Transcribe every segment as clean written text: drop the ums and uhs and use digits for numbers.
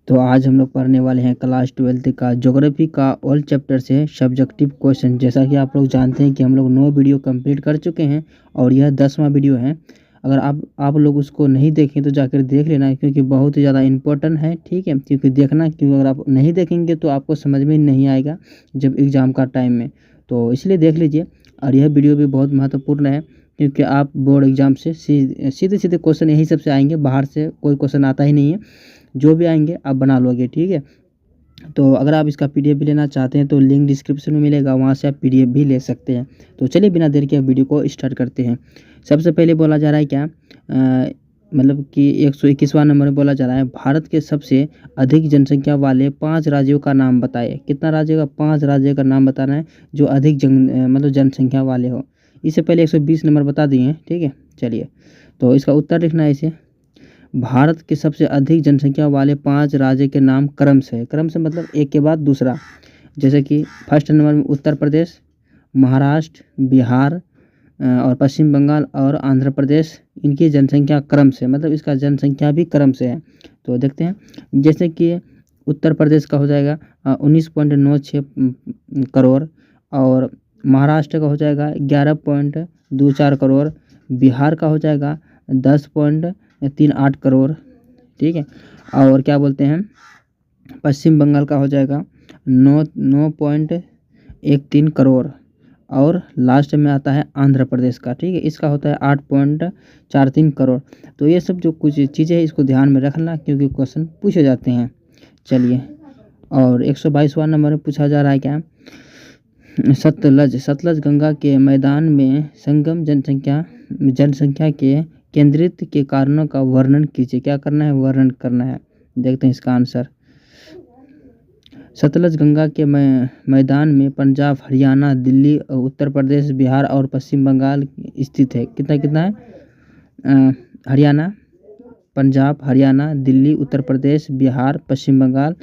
तो आज हम लोग पढ़ने वाले हैं क्लास 12 का ज्योग्राफी का ऑल चैप्टर से सब्जेक्टिव क्वेश्चन। जैसा कि आप लोग जानते हैं कि हम लोग 9 वीडियो कंप्लीट कर चुके हैं और यह 10वां वीडियो है। अगर आप लोग उसको नहीं देखें तो जाकर देख लेना, क्योंकि बहुत ही ज़्यादा इम्पोर्टेंट है। ठीक है, क्योंकि देखना, क्योंकि अगर आप नहीं देखेंगे तो आपको समझ में नहीं आएगा जब एग्ज़ाम का टाइम में, तो इसलिए देख लीजिए। और यह वीडियो भी बहुत महत्वपूर्ण है, क्योंकि आप बोर्ड एग्ज़ाम से सीधे सीधे क्वेश्चन यही सबसे आएंगे, बाहर से कोई क्वेश्चन आता ही नहीं है। जो भी आएंगे आप बना लोगे। ठीक है, तो अगर आप इसका पीडीएफ भी लेना चाहते हैं तो लिंक डिस्क्रिप्शन में मिलेगा, वहाँ से आप पीडीएफ भी ले सकते हैं। तो चलिए बिना देर के वीडियो को स्टार्ट करते हैं। सबसे पहले बोला जा रहा है क्या, मतलब कि 121वां नंबर में बोला जा रहा है, भारत के सबसे अधिक जनसंख्या वाले 5 राज्यों का नाम बताए। कितना राज्य का? 5 राज्य का नाम बताना है जो अधिक मतलब जनसंख्या वाले हो। इससे पहले 120 नंबर बता दिए हैं। ठीक है, चलिए तो इसका उत्तर लिखना है इसे। भारत के सबसे अधिक जनसंख्या वाले 5 राज्य के नाम क्रम से मतलब एक के बाद दूसरा। जैसे कि फर्स्ट नंबर में उत्तर प्रदेश, महाराष्ट्र, बिहार और पश्चिम बंगाल और आंध्र प्रदेश। इनकी जनसंख्या क्रम से, मतलब इसका जनसंख्या भी क्रम से है। तो देखते हैं, जैसे कि उत्तर प्रदेश का हो जाएगा 19.96 करोड़, और महाराष्ट्र का हो जाएगा 11.24 करोड़, बिहार का हो जाएगा 10.38 करोड़। ठीक है, और क्या बोलते हैं, पश्चिम बंगाल का हो जाएगा 9.13 करोड़, और लास्ट में आता है आंध्र प्रदेश का। ठीक है, इसका होता है 8.43 करोड़। तो ये सब जो कुछ चीज़ें हैं इसको ध्यान में रखना, क्योंकि क्वेश्चन पूछे जाते हैं। चलिए, और 122वां नंबर में पूछा जा रहा है क्या, सतलज गंगा के मैदान में संगम जनसंख्या के केंद्रित के कारणों का वर्णन कीजिए। क्या करना है? वर्णन करना है। देखते हैं इसका आंसर। सतलज गंगा के मैदान में पंजाब, हरियाणा, दिल्ली, उत्तर प्रदेश, बिहार और पश्चिम बंगाल स्थित है। कितना है? हरियाणा, पंजाब, हरियाणा, दिल्ली, उत्तर प्रदेश, बिहार, पश्चिम बंगाल,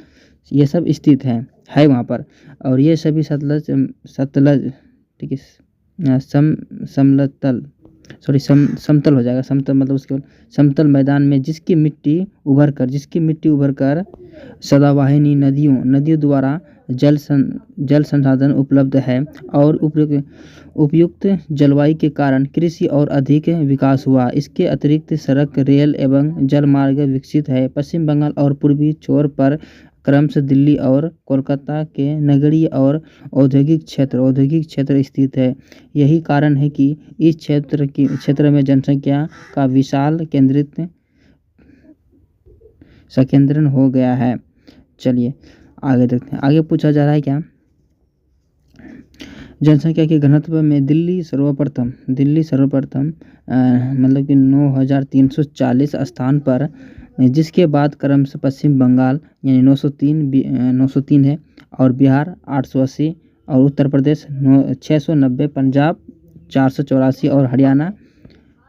ये सब स्थित है वहाँ पर। और ये सभी सतलज ठीक है, समतल हो जाएगा। समतल मतलब उसके समतल मैदान में जिसकी मिट्टी उभर कर सदाबहानी नदियों द्वारा जल संसाधन उपलब्ध है, और उपयुक्त जलवायु के कारण कृषि और अधिक विकास हुआ। इसके अतिरिक्त सड़क, रेल एवं जल मार्ग विकसित है। पश्चिम बंगाल और पूर्वी छोर पर क्रमशः दिल्ली और कोलकाता के नगरीय और औद्योगिक क्षेत्र स्थित है। यही कारण है कि इस क्षेत्र में जनसंख्या का विशाल संकेंद्रण हो गया है। चलिए आगे देखते हैं। आगे पूछा जा रहा है क्या, जनसंख्या के घनत्व में दिल्ली सर्वप्रथम मतलब कि 9,340 स्थान पर, जिसके बाद क्रमशः पश्चिम बंगाल यानी 903 है, और बिहार 880, और उत्तर प्रदेश 690, पंजाब 484 और हरियाणा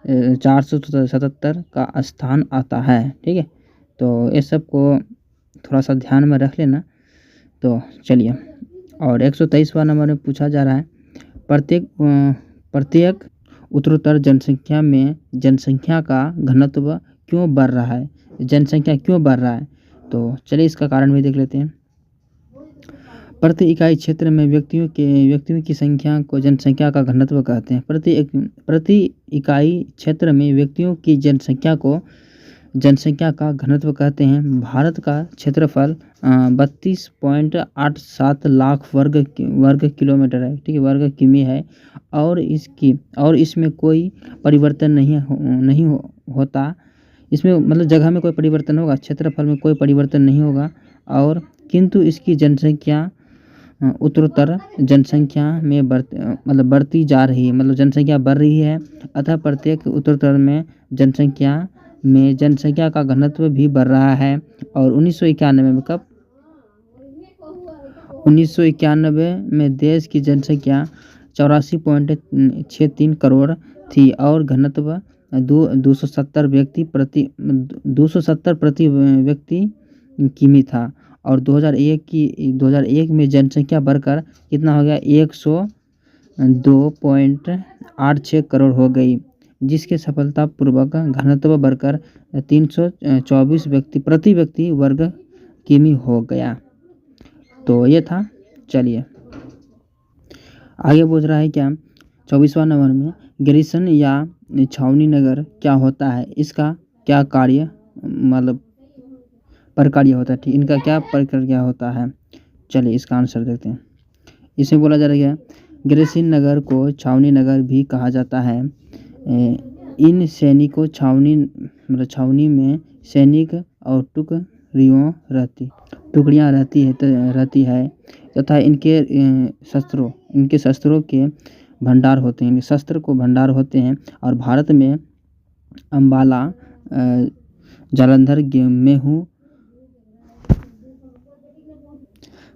477 का स्थान आता है। ठीक है, तो ये सब को थोड़ा सा ध्यान में रख लेना। तो चलिए, और 123वां नंबर में पूछा जा रहा है, प्रत्येक उत्तरोत्तर जनसंख्या में जनसंख्या का घनत्व क्यों बढ़ रहा है? जनसंख्या क्यों बढ़ रहा है? तो चलिए इसका कारण भी देख लेते हैं। प्रति इकाई क्षेत्र में व्यक्तियों की संख्या को जनसंख्या का घनत्व कहते हैं। प्रति इकाई क्षेत्र में व्यक्तियों की जनसंख्या का घनत्व कहते हैं। भारत का क्षेत्रफल 32.87 लाख वर्ग किलोमीटर है। ठीक है, वर्ग किमी है, और इसमें कोई परिवर्तन नहीं होता। इसमें मतलब जगह में कोई परिवर्तन होगा, क्षेत्रफल में कोई परिवर्तन नहीं होगा, और किंतु इसकी जनसंख्या उत्तरोत्तर जनसंख्या में बढ़ती जा रही है, मतलब जनसंख्या बढ़ रही है। अतः प्रत्येक उत्तरोत्तर में जनसंख्या का घनत्व भी बढ़ रहा है। और 1991 में 1991 में देश की जनसंख्या 84.63 करोड़ थी, और घनत्व 270 प्रति व्यक्ति किमी था। और 2001 में जनसंख्या बढ़कर कितना हो गया, 102.86 करोड़ हो गई, जिसके सफलतापूर्वक घनत्व बढ़कर 324 प्रति व्यक्ति वर्ग किमी हो गया। तो ये था। चलिए आगे पूछ रहा है क्या 24वां नंबर में गैरिसन या छावनी नगर क्या होता है, इसका क्या कार्य मतलब प्रक्रिया होता है, ठीक, इनका क्या प्रक्रिया होता है। चलिए इसका आंसर देखते हैं। इसमें बोला जा रहा है गैरिसन नगर को छावनी नगर भी कहा जाता है। इन सैनिकों छावनी में सैनिक और टुकड़ियाँ रहती है तथा इनके शस्त्रों के भंडार होते हैं, शस्त्र को भंडार होते हैं। और भारत में अम्बाला, जालंधर, मेहू,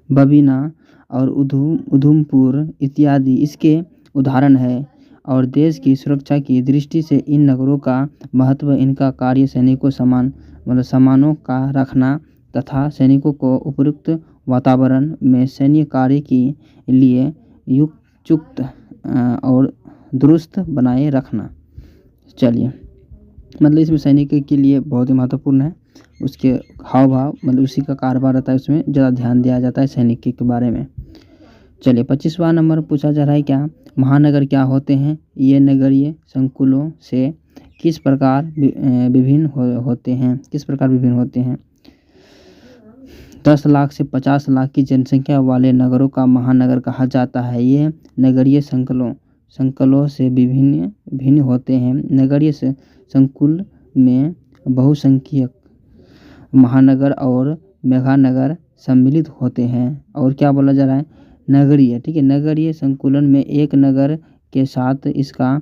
बबीना और उधमपुर इत्यादि इसके उदाहरण है। और देश की सुरक्षा की दृष्टि से इन नगरों का महत्व, इनका कार्य सैनिकों सामानों का रखना तथा सैनिकों को उपयुक्त वातावरण में सैन्य कार्य के लिए युक्त और दुरुस्त बनाए रखना। चलिए मतलब इसमें सैनिक के लिए बहुत ही महत्वपूर्ण है, उसके हाव भाव मतलब उसी का कारोबार रहता है, उसमें ज़्यादा ध्यान दिया जाता है सैनिक के बारे में। चलिए 25वां नंबर पूछा जा रहा है क्या महानगर क्या होते हैं, ये नगरीय संकुलों से किस प्रकार विभिन्न होते हैं। 10 लाख से 50 लाख की जनसंख्या वाले नगरों का महानगर कहा जाता है। ये नगरीय संकुलों से भिन्न होते हैं। नगरीय संकुल में बहुसंख्यक महानगर और मेगानगर सम्मिलित होते हैं। और क्या बोला जा रहा है नगरीय, ठीक है, नगरीय संकुलन में एक नगर के साथ इसका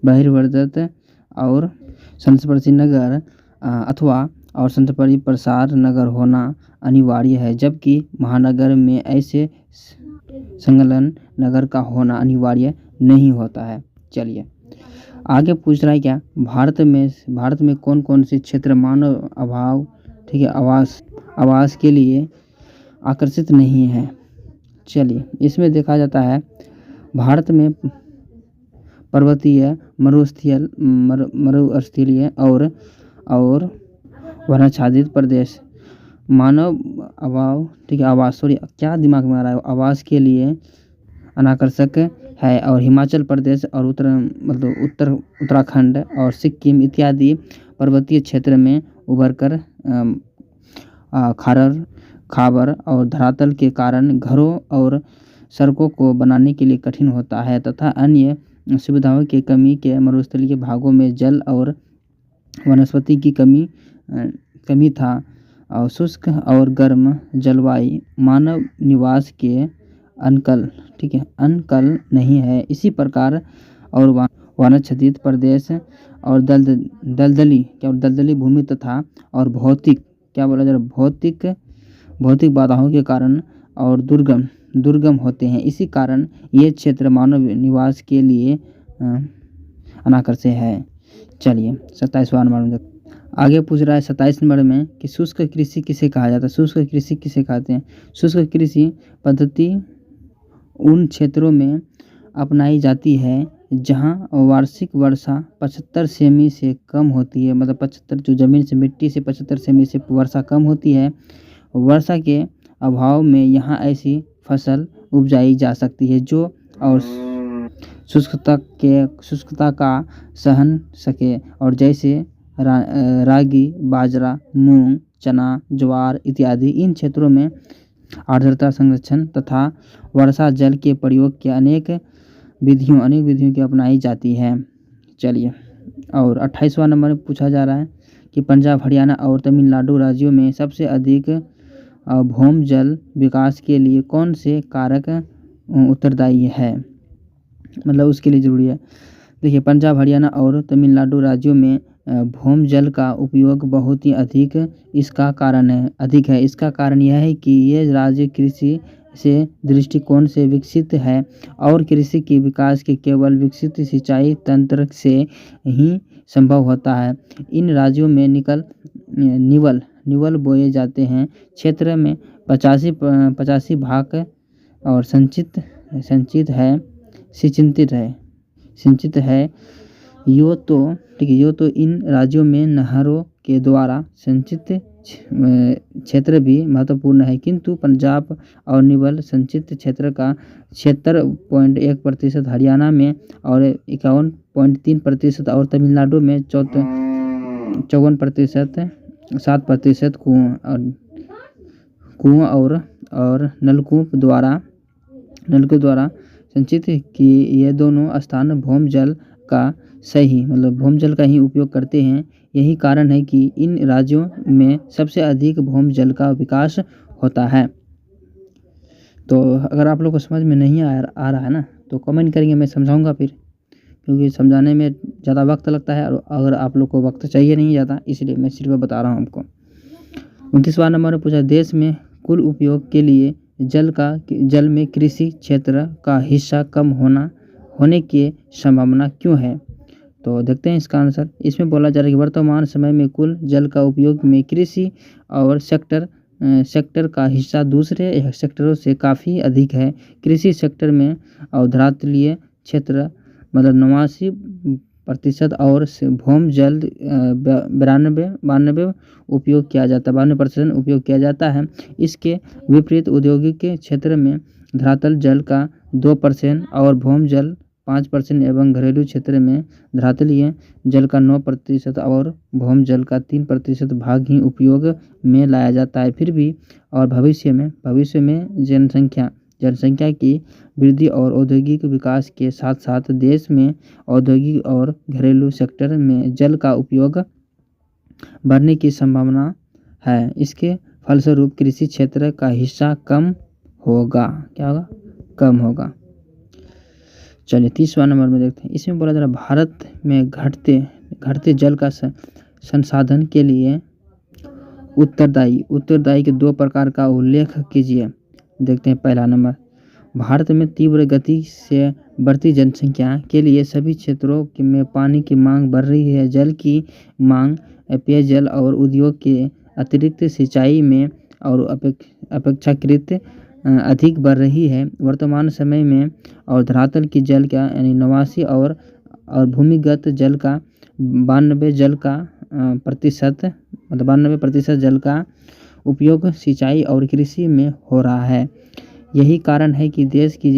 बहिर्वर्त और संस्पर्शी नगर अथवा और संतपरी प्रसार नगर होना अनिवार्य है, जबकि महानगर में ऐसे संलग्न नगर का होना अनिवार्य नहीं होता है। चलिए आगे पूछ रहा है क्या भारत में कौन कौन से क्षेत्र मानव अभाव, ठीक है, आवास के लिए आकर्षित नहीं है। चलिए इसमें देखा जाता है भारत में पर्वतीय, मरुस्थलीय और वनाच्छादित प्रदेश मानव अभाव, ठीक है, क्या दिमाग में आ रहा है, आवास के लिए अनाकर्षक है। और हिमाचल प्रदेश और उत्तराखंड और सिक्किम इत्यादि पर्वतीय क्षेत्र में उभर कर खाबर और धरातल के कारण घरों और सड़कों को बनाने के लिए कठिन होता है तथा अन्य सुविधाओं की कमी के मरुस्थलीय भागों में जल और वनस्पति की कमी था। और शुष्क और गर्म जलवायु मानव निवास के अनुकूल नहीं है। इसी प्रकार और वनाच्छादित प्रदेश और दलदली भूमि तथा और भौतिक बाधाओं के कारण और दुर्गम होते हैं। इसी कारण ये क्षेत्र मानव निवास के लिए अनाकर्षक है। चलिए 27वां नंबर आगे पूछ रहा है 27 नंबर में कि शुष्क कृषि किसे कहा जाता है। शुष्क कृषि किसे कहते हैं। शुष्क कृषि पद्धति उन क्षेत्रों में अपनाई जाती है जहां वार्षिक वर्षा 75 सेमी से कम होती है, मतलब 75 जो ज़मीन से मिट्टी से 75 सेमी से वर्षा कम होती है। वर्षा के अभाव में यहाँ ऐसी फसल उपजाई जा सकती है जो और शुष्कता का सहन सके, और जैसे रागी, बाजरा, मूंग, चना, ज्वार इत्यादि। इन क्षेत्रों में आर्द्रता संरक्षण तथा वर्षा जल के प्रयोग के अनेक विधियों की अपनाई जाती है। चलिए और 28वां नंबर पूछा जा रहा है कि पंजाब, हरियाणा और तमिलनाडु राज्यों में सबसे अधिक भौम जल विकास के लिए कौन से कारक उत्तरदायी है, मतलब उसके लिए ज़रूरी है। देखिए पंजाब, हरियाणा और तमिलनाडु राज्यों में भौम जल का उपयोग बहुत ही अधिक है। इसका कारण यह है कि ये राज्य कृषि से दृष्टिकोण से विकसित है और कृषि के विकास के केवल विकसित सिंचाई तंत्र से ही संभव होता है। इन राज्यों में निवल बोए जाते हैं। क्षेत्र में 85 भाग और सिंचित है। यो तो इन राज्यों में नहरों के द्वारा सिंचित क्षेत्र भी महत्वपूर्ण है, किंतु पंजाब और निवल संचित क्षेत्र का 76.1%, हरियाणा में और 51.3% और तमिलनाडु में 54%, 7% कुओं और नलकूप द्वारा संचित कि ये दोनों स्थान भौम जल का ही उपयोग करते हैं। यही कारण है कि इन राज्यों में सबसे अधिक भौम जल का विकास होता है। तो अगर आप लोग को समझ में नहीं आ रहा है ना तो कमेंट करेंगे, मैं समझाऊंगा फिर, क्योंकि समझाने में ज़्यादा वक्त लगता है और अगर आप लोग को वक्त चाहिए नहीं ज़्यादा, इसलिए मैं सिर्फ बता रहा हूँ आपको। 29वां नंबर में पूछा, देश में कुल उपयोग के लिए जल में कृषि क्षेत्र का हिस्सा कम होने की संभावना क्यों है? तो देखते हैं इसका आंसर। इसमें बोला जा रहा है कि वर्तमान समय में कुल जल का उपयोग में कृषि और सेक्टर का हिस्सा दूसरे सेक्टरों से काफ़ी अधिक है। कृषि सेक्टर में धरातलीय क्षेत्र 89% और भौम जल 92% उपयोग किया जाता है। इसके विपरीत औद्योगिक क्षेत्र में धरातल जल का 2% और भौम जल 5% एवं घरेलू क्षेत्र में धरातलीय जल का 9% और भौम जल का 3% भाग ही उपयोग में लाया जाता है। फिर भी और भविष्य में जनसंख्या की वृद्धि और औद्योगिक विकास के साथ साथ देश में औद्योगिक और घरेलू सेक्टर में जल का उपयोग बढ़ने की संभावना है। इसके फलस्वरूप कृषि क्षेत्र का हिस्सा कम होगा। क्या होगा? कम होगा। चलिए 30वां नंबर में देखते हैं। इसमें बोला जा रहा है, भारत में घटते जल का संसाधन के लिए उत्तरदायी के 2 प्रकार का उल्लेख कीजिए। देखते हैं पहला नंबर, भारत में तीव्र गति से बढ़ती जनसंख्या के लिए सभी क्षेत्रों में पानी की मांग बढ़ रही है। जल की मांग पेयजल और उद्योग के अतिरिक्त सिंचाई में और अपेक्षाकृत अधिक बढ़ रही है। वर्तमान समय में और धरातल की जल का यानी 89 और भूमिगत जल का 92% जल का उपयोग सिंचाई और कृषि में हो रहा है। यही कारण है कि देश की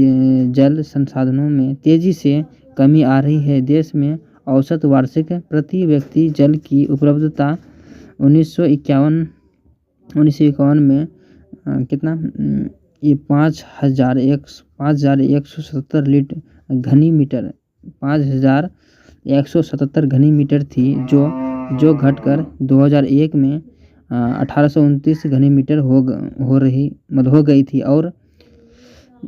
जल संसाधनों में तेजी से कमी आ रही है। देश में औसत वार्षिक प्रति व्यक्ति जल की उपलब्धता 1951 में कितना, ये 5177 घनी मीटर थी, जो घटकर 2001 में 1829 घनी मीटर हो गई थी और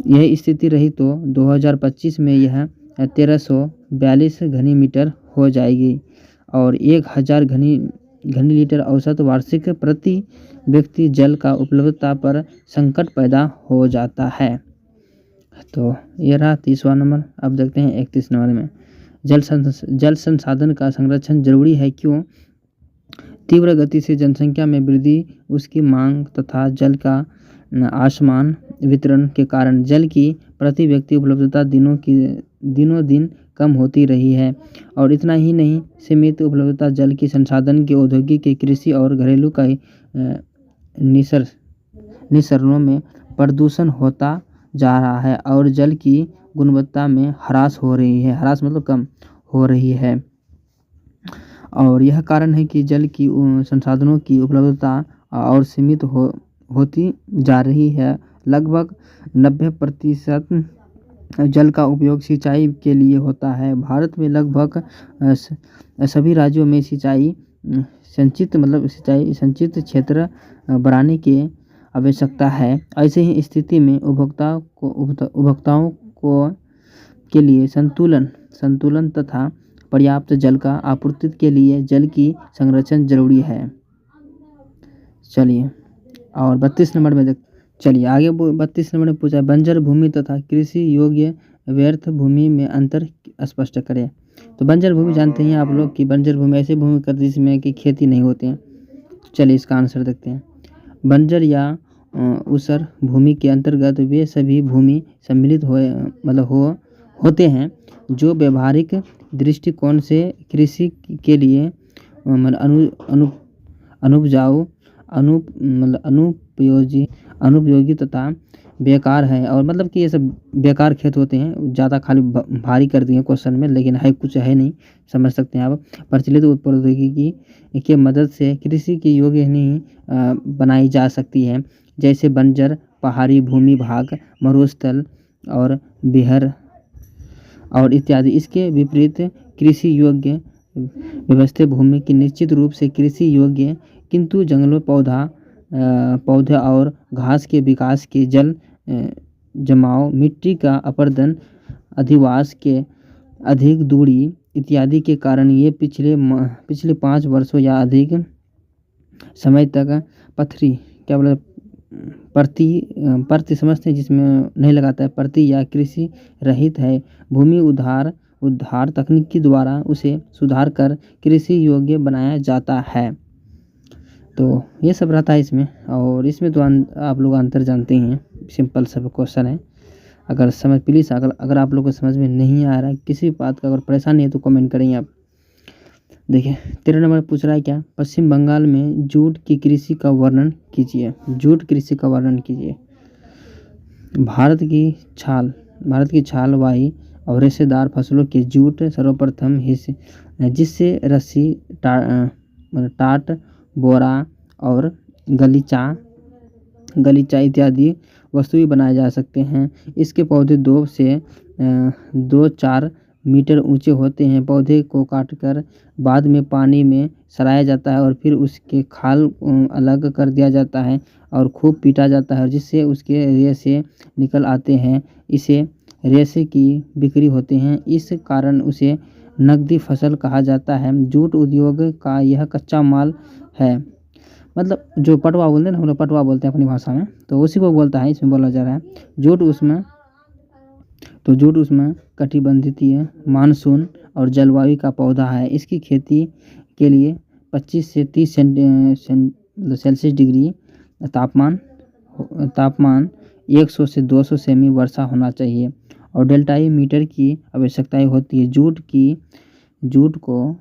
यह स्थिति रही तो 2025 में यह 1342 घनी मीटर हो जाएगी और 1000 घनी लीटर औसत वार्षिक प्रति व्यक्ति जल का उपलब्धता पर संकट पैदा हो जाता है। तो ये रहा 30वां नंबर। अब देखते हैं 31 नंबर में, जल संसाधन का संरक्षण जरूरी है। क्यों? तीव्र गति से जनसंख्या में वृद्धि, उसकी मांग तथा जल का असमान वितरण के कारण जल की प्रति व्यक्ति उपलब्धता दिनों दिन कम होती रही है। और इतना ही नहीं, सीमित उपलब्धता जल की संसाधन के औद्योगिक के कृषि और घरेलू का निस्सरणों में प्रदूषण होता जा रहा है और जल की गुणवत्ता में ह्रास हो रही है। ह्रास मतलब कम हो रही है और यह कारण है कि जल की संसाधनों की उपलब्धता और सीमित होती जा रही है। लगभग 90% जल का उपयोग सिंचाई के लिए होता है। भारत में लगभग सभी राज्यों में संचित क्षेत्र बढ़ाने की आवश्यकता है। ऐसे ही स्थिति में उपभोक्ताओं के लिए संतुलन तथा पर्याप्त जल का आपूर्ति के लिए जल की संरक्षण जरूरी है। चलिए और 32 नंबर में चलिए आगे 32 नंबर में पूछा, बंजर भूमि तथा कृषि योग्य व्यर्थ भूमि में अंतर स्पष्ट करें। तो बंजर भूमि जानते हैं आप लोग कि बंजर भूमि ऐसी भूमि कर जिसमें कि खेती नहीं होती है। चलिए इसका आंसर देखते हैं। बंजर या ऊसर भूमि के अंतर्गत वे सभी भूमि सम्मिलित होते हैं जो व्यवहारिक दृष्टिकोण से कृषि के लिए अनुपजाऊ अनुपयोगी तथा बेकार है। और मतलब कि ये सब बेकार खेत होते हैं, ज़्यादा खाली भारी कर दिए क्वेश्चन में, लेकिन है कुछ है नहीं, समझ सकते हैं आप। प्रचलित प्रौद्योगिकी की मदद से कृषि की योग्य नहीं बनाई जा सकती है, जैसे बंजर पहाड़ी भूमि भाग, मरुस्थल और बिहार और इत्यादि। इसके विपरीत कृषि योग्य व्यवस्थित भूमि की निश्चित रूप से कृषि योग्य, किंतु जंगलों पौधे और घास के विकास के जल जमाव, मिट्टी का अपर्दन, अधिवास के अधिक दूरी इत्यादि के कारण ये पिछले 5 वर्षों या अधिक समय तक पथरी क्या बोले प्रति समझते हैं, जिसमें नहीं लगाता है प्रति, या कृषि रहित है। भूमि उद्धार तकनीक द्वारा उसे सुधार कर कृषि योग्य बनाया जाता है। तो ये सब रहता है इसमें। और इसमें तो आप लोग अंतर जानते हैं, सिंपल सा क्वेश्चन है। अगर प्लीज़ अगर आप लोग को समझ में नहीं आ रहा है, किसी बात का अगर परेशानी है तो कमेंट करेंगे आप। देखिए 13 नंबर पूछ रहा है क्या, पश्चिम बंगाल में जूट की कृषि का वर्णन कीजिए। जूट कृषि का वर्णन कीजिए। भारत की छाल वाही और रेशेदार फसलों के जूट सर्वप्रथम हिस्से, जिससे रस्सी, टाट, बोरा और गलीचा इत्यादि वस्तुएं बनाए जा सकते हैं। इसके पौधे 2-4 मीटर ऊंचे होते हैं। पौधे को काटकर बाद में पानी में सड़ाया जाता है और फिर उसके खाल अलग कर दिया जाता है और खूब पीटा जाता है, जिससे उसके रेशे निकल आते हैं। इसे रेशे की बिक्री होते हैं, इस कारण उसे नकदी फसल कहा जाता है। जूट उद्योग का यह कच्चा माल है, मतलब जो पटवा बोलते हैं ना, हम लोग पटवा बोलते हैं अपनी भाषा में, तो उसी को बोलता है, इसमें बोला जा रहा है। जूट उसमें कटिबंधीय मानसून और जलवायु का पौधा है। इसकी खेती के लिए 25 से 30 सेल्सियस डिग्री तापमान 100 से 200 सेमी वर्षा होना चाहिए और डेल्टाई मीटर की आवश्यकता होती है। जूट को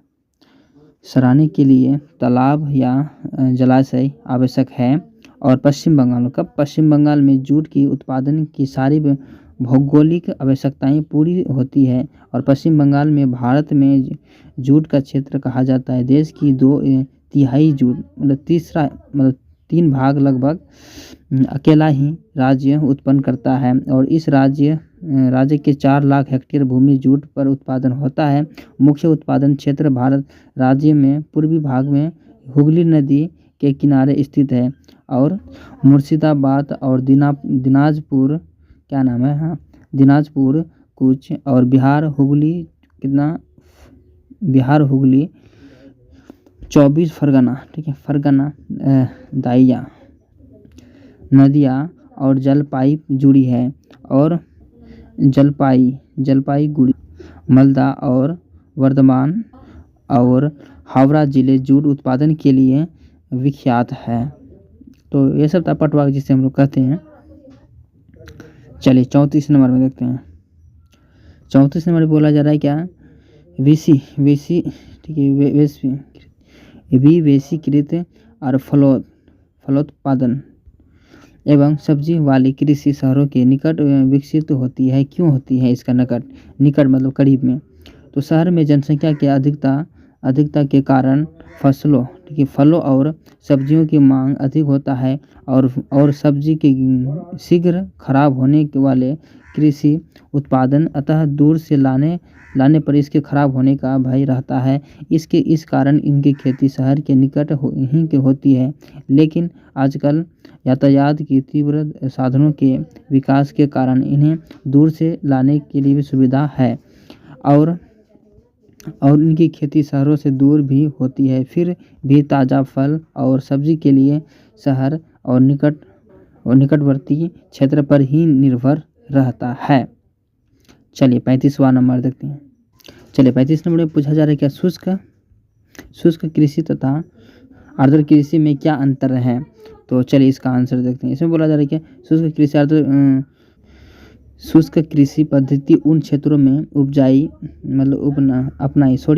सराहने के लिए तालाब या जलाशय आवश्यक है। और पश्चिम बंगाल में जूट की उत्पादन की सारी भौगोलिक आवश्यकताएं पूरी होती है और पश्चिम बंगाल में भारत में जूट का क्षेत्र कहा जाता है। देश की 2/3 जूट मतलब 3 भाग लगभग अकेला ही राज्य उत्पन्न करता है और इस राज्य के 4 लाख हेक्टेयर भूमि जूट पर उत्पादन होता है। मुख्य उत्पादन क्षेत्र भारत राज्य में पूर्वी भाग में हुगली नदी के किनारे स्थित है और मुर्शिदाबाद और दिनाजपुर दिनाजपुर कूच और बिहार हुगली 24 फरगना दाइया नदियाँ और जलपाई जुड़ी है और जलपाईगुड़ी, मालदा और वर्धमान और हावड़ा जिले जूट उत्पादन के लिए विख्यात है। तो ये सब था पटवा जिसे हम लोग कहते हैं। चलिए 34 नंबर में देखते हैं। 34 नंबर में बोला जा रहा है क्या, विवेशीकृत और फलोत्पादन एवं सब्जी वाली कृषि शहरों के निकट विकसित होती है। क्यों होती है इसका निकट मतलब करीब में? तो शहर में जनसंख्या की अधिकता के कारण फलों और सब्जियों की मांग अधिक होता है और सब्जी के शीघ्र खराब होने वाले कृषि उत्पादन अतः दूर से लाने पर इसके खराब होने का भय रहता है। इस कारण इनकी खेती शहर के निकट ही होती है, लेकिन आजकल यातायात की तीव्र साधनों के विकास के कारण इन्हें दूर से लाने के लिए भी सुविधा है और इनकी खेती शहरों से दूर भी होती है। फिर भी ताज़ा फल और सब्जी के लिए शहर और निकटवर्ती क्षेत्र पर ही निर्भर रहता है। चलिए 35वां नंबर देखते हैं। चलिए 35 नंबर में पूछा जा रहा है क्या, शुष्क कृषि तथा आर्द्र कृषि में क्या अंतर है? तो चलिए इसका आंसर देखते हैं। इसमें बोला जा रहा है कि शुष्क कृषि पद्धति उन क्षेत्रों में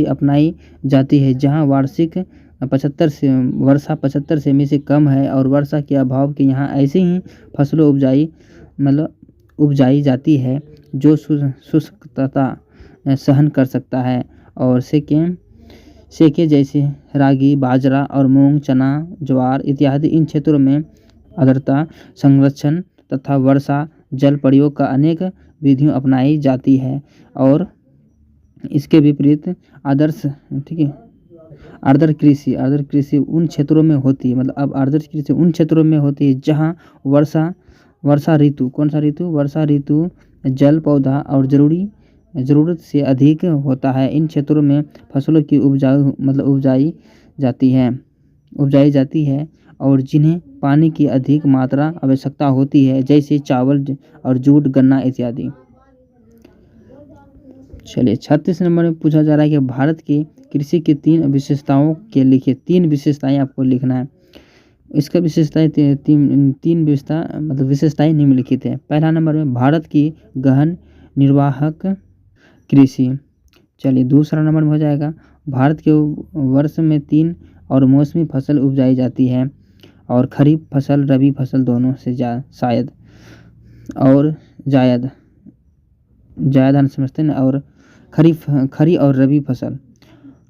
अपनाई जाती है जहां वार्षिक 75 से वर्षा 75 सेमी से कम है और वर्षा के अभाव के यहाँ ऐसे ही फसलों उपजाई जाती है जो शुष्कता सहन कर सकता है। और सेके जैसे रागी, बाजरा और मूंग, चना, ज्वार इत्यादि इन क्षेत्रों में आर्द्रता संरक्षण तथा वर्षा जल प्रयोग का अनेक विधियाँ अपनाई जाती है। और इसके विपरीत आर्द्र कृषि उन क्षेत्रों में होती है, मतलब अब आर्द्र कृषि उन क्षेत्रों में होती है जहाँ वर्षा ऋतु कौन सा ऋतु वर्षा ऋतु जल पौधा और ज़रूरत से अधिक होता है। इन क्षेत्रों में फसलों की उपजाई जाती है और जिन्हें पानी की अधिक मात्रा आवश्यकता होती है, जैसे चावल और जूट, गन्ना इत्यादि। चलिए 36 नंबर में पूछा जा रहा है कि भारत की कृषि की 3 विशेषताओं के लिखिए। 3 विशेषताएं आपको लिखना है। इसका विशेषताएं तीन विशेषताएं निम्नलिखित है। पहला नंबर में भारत की गहन निर्वाहक कृषि। चलिए दूसरा नंबर में हो जाएगा भारत के वर्ष में 3 और मौसमी फसल उपजाई जाती है और खरीफ फसल, रबी फसल दोनों से शायद और जायद हम समझते हैं, और खरी और रबी फसल।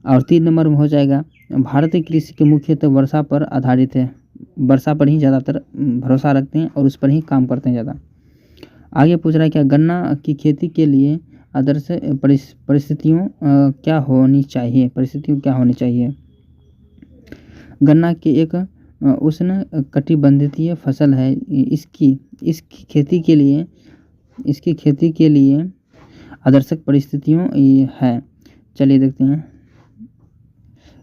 और 3 नंबर में हो जाएगा भारतीय कृषि के मुख्यतः वर्षा पर आधारित है, वर्षा पर ही ज़्यादातर भरोसा रखते हैं और उस पर ही काम करते हैं ज़्यादा। आगे पूछ रहा है क्या गन्ना की खेती के लिए आदर्श परिस्थितियों क्या होनी चाहिए। गन्ना की एक उष्ण कटिबंधीय फसल है। इसकी खेती के लिए आदर्श परिस्थितियों है। चलिए देखते हैं।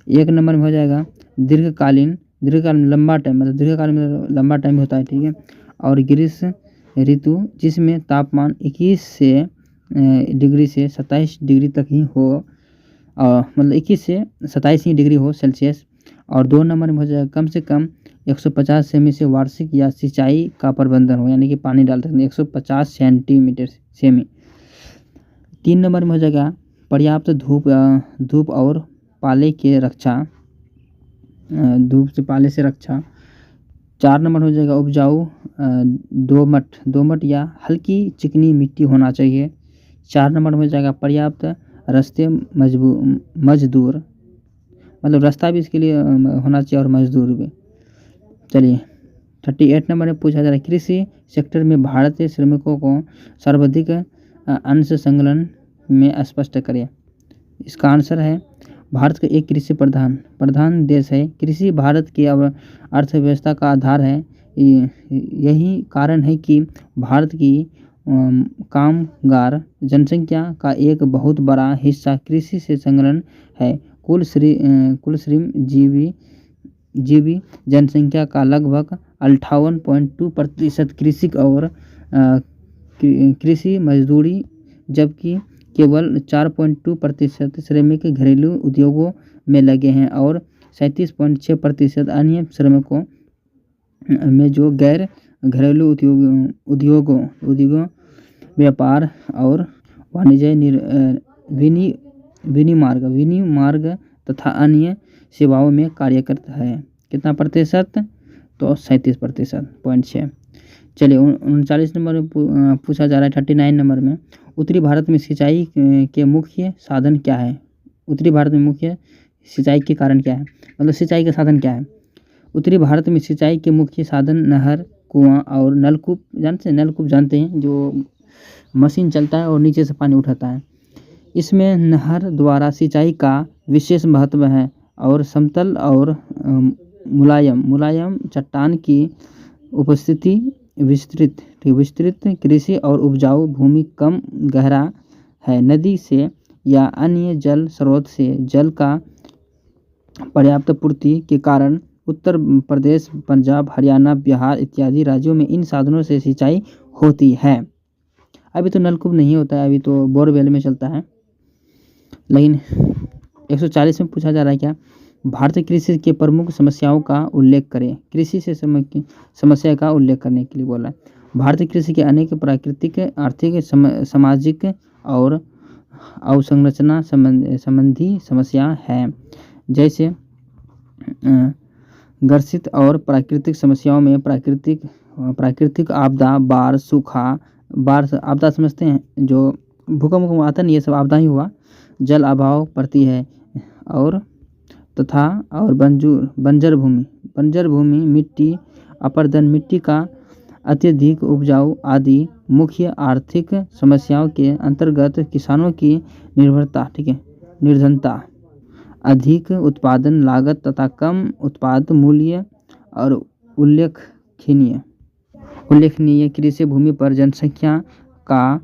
1 नंबर में हो जाएगा दीर्घकालीन लंबा टाइम होता है, ठीक है। और ग्रीष्म ऋतु जिसमें तापमान 21 से डिग्री से 27 डिग्री तक ही हो, 21 से 27 ही डिग्री हो सेल्सियस। और 2 नंबर में हो जाएगा कम से कम 150 सेमी से वार्षिक या सिंचाई का प्रबंधन हो, यानी कि पानी डाल सकते हैं 150 सेंटीमीटर सेमी। 3 नंबर में हो जाएगा पर्याप्त धूप और पाले से रक्षा। 4 नंबर हो जाएगा उपजाऊ दोमट या हल्की चिकनी मिट्टी होना चाहिए। 4 नंबर में हो जाएगा पर्याप्त रास्ते मजदूर, मतलब रास्ता भी इसके लिए होना चाहिए और मजदूर भी। चलिए 38 नंबर में पूछा जा रहा है कृषि सेक्टर में भारतीय श्रमिकों को सर्वाधिक अंश संलग्न में स्पष्ट करें। इसका आंसर है भारत का एक कृषि प्रधान देश है। कृषि भारत की अर्थव्यवस्था का आधार है। यही कारण है कि भारत की कामगार जनसंख्या का एक बहुत बड़ा हिस्सा कृषि से संलग्न है। कुल जीवी जनसंख्या का लगभग 58.2% कृषि मजदूरी, जबकि केवल 4.2% श्रमिक घरेलू उद्योगों में लगे हैं और 37.6% अन्य श्रमिकों में जो गैर घरेलू उद्योगों व्यापार और वाणिज्य विनिमार्ग तथा अन्य सेवाओं में कार्यरत है। कितना प्रतिशत? तो 37.6। चलिए 39 नंबर में पूछा जा रहा है 39 नंबर में उत्तरी भारत में सिंचाई के मुख्य साधन क्या है। उत्तरी भारत में मुख्य सिंचाई के कारण क्या है, मतलब सिंचाई का साधन क्या है। उत्तरी भारत में सिंचाई के मुख्य साधन नहर, कुआं और नलकूप। नलकूप जानते हैं, जो मशीन चलता है और नीचे से पानी उठाता है। इसमें नहर द्वारा सिंचाई का विशेष महत्व है और समतल और मुलायम चट्टान की उपस्थिति विस्तृत कृषि और उपजाऊ भूमि कम गहरा है। नदी से या अन्य जल स्रोत से जल का पर्याप्त पूर्ति के कारण उत्तर प्रदेश, पंजाब, हरियाणा, बिहार इत्यादि राज्यों में इन साधनों से सिंचाई होती है। अभी तो नलकूप नहीं होता है, अभी तो बोरवेल में चलता है। लेकिन 140 में पूछा जा रहा है क्या भारतीय कृषि के प्रमुख समस्याओं का उल्लेख करें। कृषि से समस्या का उल्लेख करने के लिए बोला है। भारतीय कृषि के अनेक प्राकृतिक, आर्थिक, सामाजिक और अवसंरचना संबंधी समस्या है। जैसे ग्रसित और प्राकृतिक समस्याओं में प्राकृतिक आपदा, बाढ़, सूखा, बाढ़ आपदा समझते हैं, जो भूकंप आता नहीं, ये सब आपदा ही हुआ, जल अभाव पड़ती है और बंजर भूमि, मिट्टी अपरदन, मिट्टी का अत्यधिक उपजाऊ आदि मुख्य आर्थिक समस्याओं के अंतर्गत किसानों की निर्धनता, अधिक उत्पादन लागत तथा कम उत्पाद मूल्य और उल्लेखनीय कृषि भूमि पर जनसंख्या का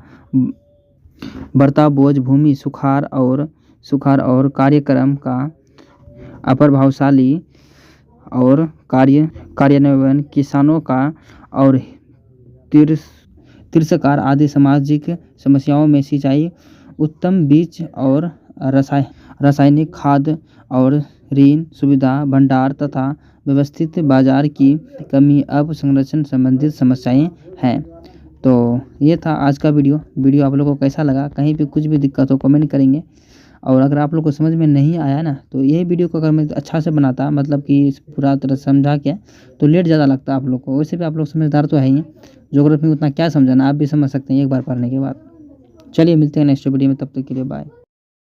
बढ़ता बोझ, भूमि सुखाड़ और कार्यक्रम का अप्रभावशाली और कार्यान्वयन, किसानों का और तिरस्कार आदि सामाजिक समस्याओं में सिंचाई, उत्तम बीज और रासायनिक खाद और ऋण सुविधा भंडार तथा व्यवस्थित बाजार की कमी अवसंरचना संबंधित समस्याएं हैं। तो ये था आज का वीडियो आप लोगों को कैसा लगा? कहीं पे कुछ भी दिक्कत हो कमेंट करेंगे, और अगर आप लोग को समझ में नहीं आया ना, तो यही वीडियो को अगर मैं अच्छा से बनाता, मतलब कि पूरा तरह समझा के, तो लेट ज़्यादा लगता आप लोग को। वैसे भी आप लोग समझदार तो है ही, ज्योग्राफी में उतना क्या समझाना, आप भी समझ सकते हैं एक बार पढ़ने के बाद। चलिए मिलते हैं नेक्स्ट वीडियो में, तब तक के लिए बाय।